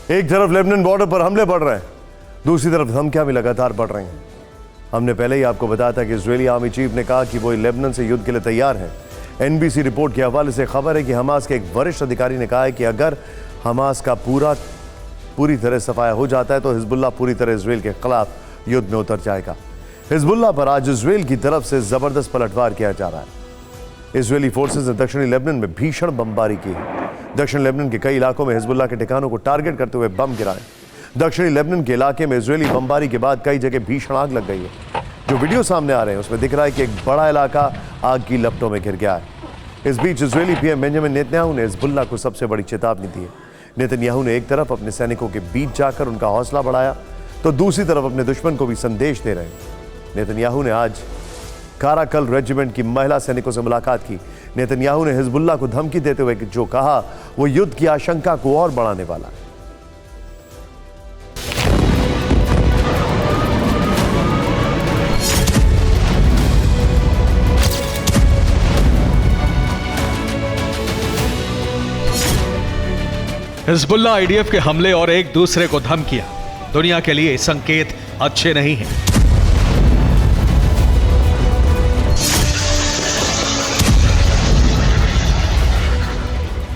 एक तरफ Lebanon border पर हमले बढ़ रहे हैं, दूसरी तरफ धमकियां भी लगातार बढ़ रही हैं। हमने पहले ही आपको बताया था कि इजरायली आर्मी चीफ ने कहा कि वो लेबनान से युद्ध के लिए तैयार है। एनबीसी रिपोर्ट के हवाले से खबर है कि हमास के एक वरिष्ठ अधिकारी ने कहा है कि अगर हमास का पूरी तरह सफाया हो जाता है तो हिजबुल्लाह पूरी तरह इजरायल के खिलाफ युद्ध में उतर जाएगा। हिजबुल्लाह पर आज इजरायल की तरफ से जबरदस्त पलटवार किया जा रहा है। इजरायली फोर्सेज ने दक्षिणी लेबनान में भीषण बमबारी की है। दक्षिण लेबनान के कई इलाकों में हिजबुल्लाह के ठिकानों को टारगेट करते हुए बम गिराए। दक्षिणी लेबनान के इलाके में इजरायली बमबारी के बाद कई जगह भीषण आग लग गई है। जो वीडियो सामने आ रहे हैं उसमें दिख रहा है कि एक बड़ा इलाका आग की लपटों में घिर गया है। इस बीच इजरायली पीएम बेंजामिन नेतन्याहू ने हिजबुल्लाह को सबसे बड़ी चेतावनी दी है। नेतन्याहू ने एक तरफ अपने सैनिकों के बीच जाकर उनका हौसला बढ़ाया तो दूसरी तरफ अपने दुश्मन को भी संदेश दे रहे हैं। नेतन्याहू ने आज काराकल रेजिमेंट की महिला सैनिकों से मुलाकात की। नेतन्याहू ने हिजबुल्लाह को धमकी देते हुए जो कहा वो युद्ध की आशंका को और बढ़ाने वाला है। हिजबुल्लाह आईडीएफ के हमले और एक दूसरे को धमकियां दुनिया के लिए संकेत अच्छे नहीं हैं।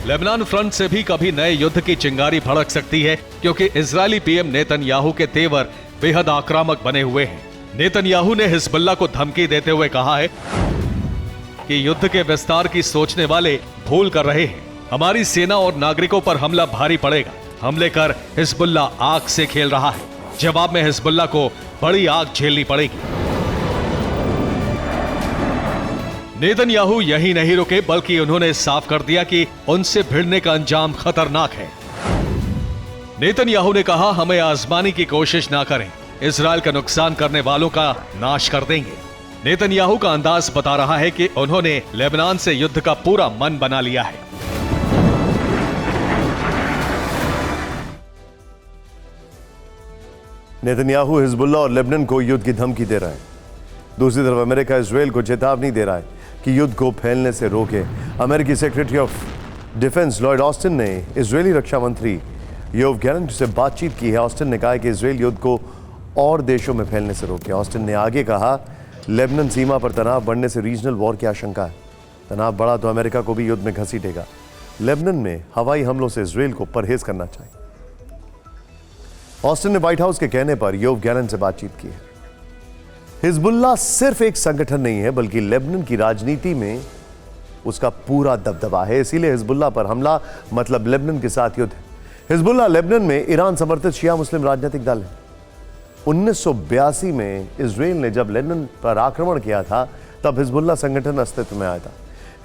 लेबनान फ्रंट से भी कभी नए युद्ध की चिंगारी भड़क सकती है, क्योंकि इजरायली पीएम नेतन्याहू के तेवर बेहद आक्रामक बने हुए हैं। नेतन्याहू ने हिजबुल्लाह को धमकी देते हुए कहा है कि युद्ध के विस्तार की सोचने वाले भूल कर रहे हैं। हमारी सेना और नागरिकों पर हमला भारी पड़ेगा। हमले कर हिजबुल्लाह आग से खेल रहा है। जवाब में हिजबुल्लाह को बड़ी आग झेलनी पड़ेगी। नेतन्याहू यही नहीं रुके, बल्कि उन्होंने साफ कर दिया कि उनसे भिड़ने का अंजाम खतरनाक है। नेतन्याहू ने कहा, हमें आजमाने की कोशिश ना करें, इजरायल का नुकसान करने वालों का नाश कर देंगे। नेतन्याहू का अंदाज बता रहा है कि उन्होंने लेबनान से युद्ध का पूरा मन बना लिया है। नेतन्याहू हिजबुल्लाह और लेबनान को युद्ध की धमकी दे रहा है। दूसरी तरफ अमेरिका इजरायल को चेतावनी दे रहा है कि युद्ध को फैलने से रोके। अमेरिकी secretary of defence Lloyd Austin ने इजरायली रक्षा मंत्री योव गैलेंट से बातचीत की है। ऑस्टिन ने कहा है कि इजरायल युद्ध को और देशों में फैलने से रोके। ऑस्टिन ने आगे कहा, लेबनान सीमा पर तनाव बढ़ने से रीजनल वॉर की आशंका है। तनाव बढ़ा तो अमेरिका को भी युद्ध में घसीटेगा। लेबनान में हवाई हमलों से इजरायल को परहेज करना चाहिए। ऑस्टिन ने व्हाइट हाउस के कहने पर योव गैलेंट से बातचीत की है। हिजबुल्लाह सिर्फ एक संगठन नहीं है, बल्कि लेबनान की राजनीति में उसका पूरा दबदबा है। इसीलिए हिजबुल्लाह पर हमला मतलब लेबनान के साथ युद्ध है। हिजबुल्लाह लेबनान में ईरान समर्थित शिया मुस्लिम राजनीतिक दल है। 1982 में इजरायल ने जब लेबनान पर आक्रमण किया था, तब हिजबुल्लाह संगठन अस्तित्व में आया था।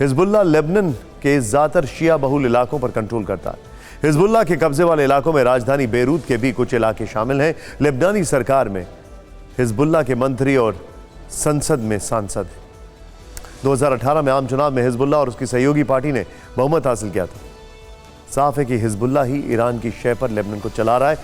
हिजबुल्लाह लेबनान के ज्यादातर शिया बहुल इलाकों पर कंट्रोल करता है। हिजबुल्लाह के कब्जे वाले इलाकों में राजधानी बेरूत के भी कुछ इलाके शामिल हैं। लेबनानी सरकार में हिजबुल्लाह के मंत्री और संसद में सांसद हैं। 2018 में आम चुनाव में हिजबुल्लाह और उसकी सहयोगी पार्टी ने बहुमत हासिल किया था। साफ है कि हिजबुल्लाह ही ईरान की शय पर लेबनान को चला रहा है।